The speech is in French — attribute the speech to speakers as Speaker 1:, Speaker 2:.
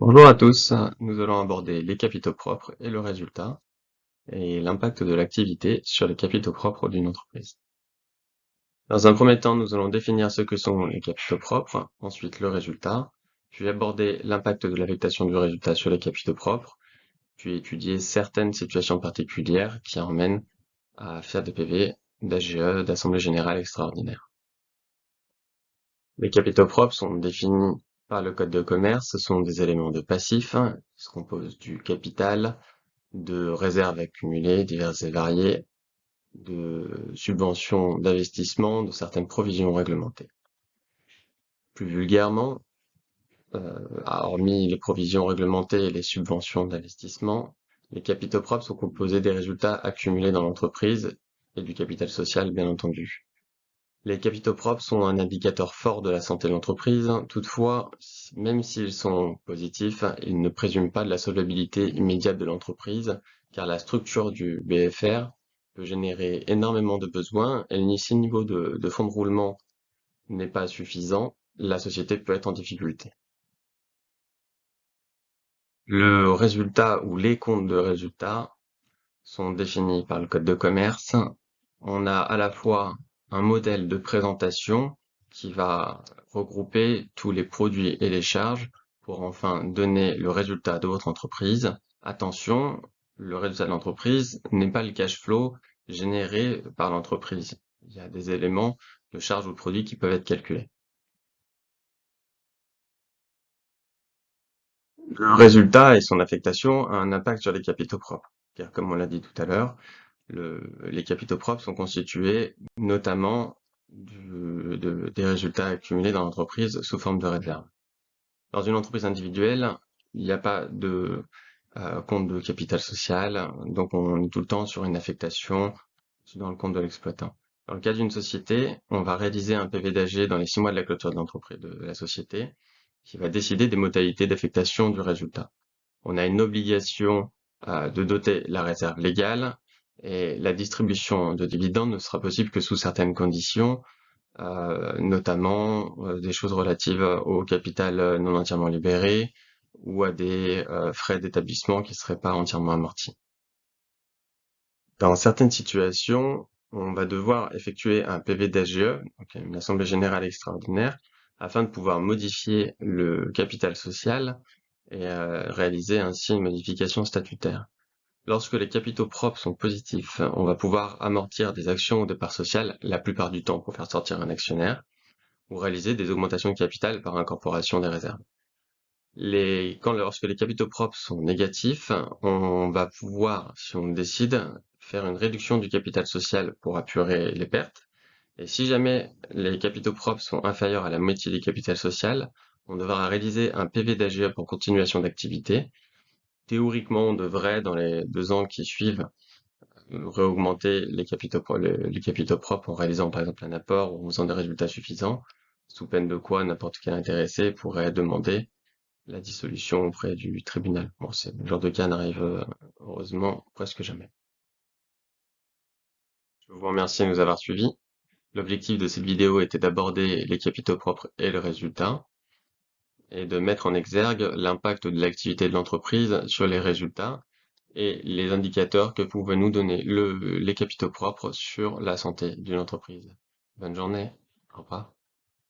Speaker 1: Bonjour à tous, nous allons aborder les capitaux propres et le résultat, et l'impact de l'activité sur les capitaux propres d'une entreprise. Dans un premier temps, nous allons définir ce que sont les capitaux propres, ensuite le résultat, puis aborder l'impact de l'affectation du résultat sur les capitaux propres, puis étudier certaines situations particulières qui emmènent à faire des PV, d'AGE, d'assemblée générale extraordinaire. Les capitaux propres sont définis par le code de commerce, ce sont des éléments de passif, qui se composent du capital, de réserves accumulées diverses et variées, de subventions d'investissement, de certaines provisions réglementées. Plus vulgairement, hormis les provisions réglementées et les subventions d'investissement, les capitaux propres sont composés des résultats accumulés dans l'entreprise et du capital social, bien entendu. Les capitaux propres sont un indicateur fort de la santé de l'entreprise. Toutefois, même s'ils sont positifs, ils ne présument pas de la solvabilité immédiate de l'entreprise, car la structure du BFR peut générer énormément de besoins, et si le niveau de fonds de roulement n'est pas suffisant, la société peut être en difficulté. Le résultat ou les comptes de résultat sont définis par le code de commerce. On a à la fois un modèle de présentation qui va regrouper tous les produits et les charges pour enfin donner le résultat de votre entreprise. Attention, le résultat de l'entreprise n'est pas le cash flow généré par l'entreprise. Il y a des éléments de charges ou de produits qui peuvent être calculés. Le résultat et son affectation ont un impact sur les capitaux propres. Car comme on l'a dit tout à l'heure, les capitaux propres sont constitués notamment des résultats accumulés dans l'entreprise sous forme de réserve. Dans une entreprise individuelle, il n'y a pas de compte de capital social, donc on est tout le temps sur une affectation dans le compte de l'exploitant. Dans le cas d'une société, on va réaliser un PV d'AG dans les 6 mois de la clôture de l'entreprise, de la société, qui va décider des modalités d'affectation du résultat. On a une obligation de doter la réserve légale et la distribution de dividendes ne sera possible que sous certaines conditions, notamment des choses relatives au capital non entièrement libéré ou à des frais d'établissement qui ne seraient pas entièrement amortis. Dans certaines situations, on va devoir effectuer un PV d'AGE, donc une assemblée générale extraordinaire, afin de pouvoir modifier le capital social et réaliser ainsi une modification statutaire. Lorsque les capitaux propres sont positifs, on va pouvoir amortir des actions ou des parts sociales la plupart du temps pour faire sortir un actionnaire, ou réaliser des augmentations de capital par incorporation des réserves. Lorsque les capitaux propres sont négatifs, on va pouvoir, si on décide, faire une réduction du capital social pour apurer les pertes. Et si jamais les capitaux propres sont inférieurs à la moitié du capital social, on devra réaliser un PV d'AGE pour continuation d'activité. Théoriquement, on devrait, dans les 2 ans qui suivent, réaugmenter les capitaux propres en réalisant par exemple un apport ou en faisant des résultats suffisants, sous peine de quoi n'importe quel intéressé pourrait demander la dissolution auprès du tribunal. Bon, ce genre de cas n'arrive heureusement presque jamais. Je vous remercie de nous avoir suivis. L'objectif de cette vidéo était d'aborder les capitaux propres et le résultat, et de mettre en exergue l'impact de l'activité de l'entreprise sur les résultats et les indicateurs que pouvaient nous donner les capitaux propres sur la santé d'une entreprise. Bonne journée, au revoir.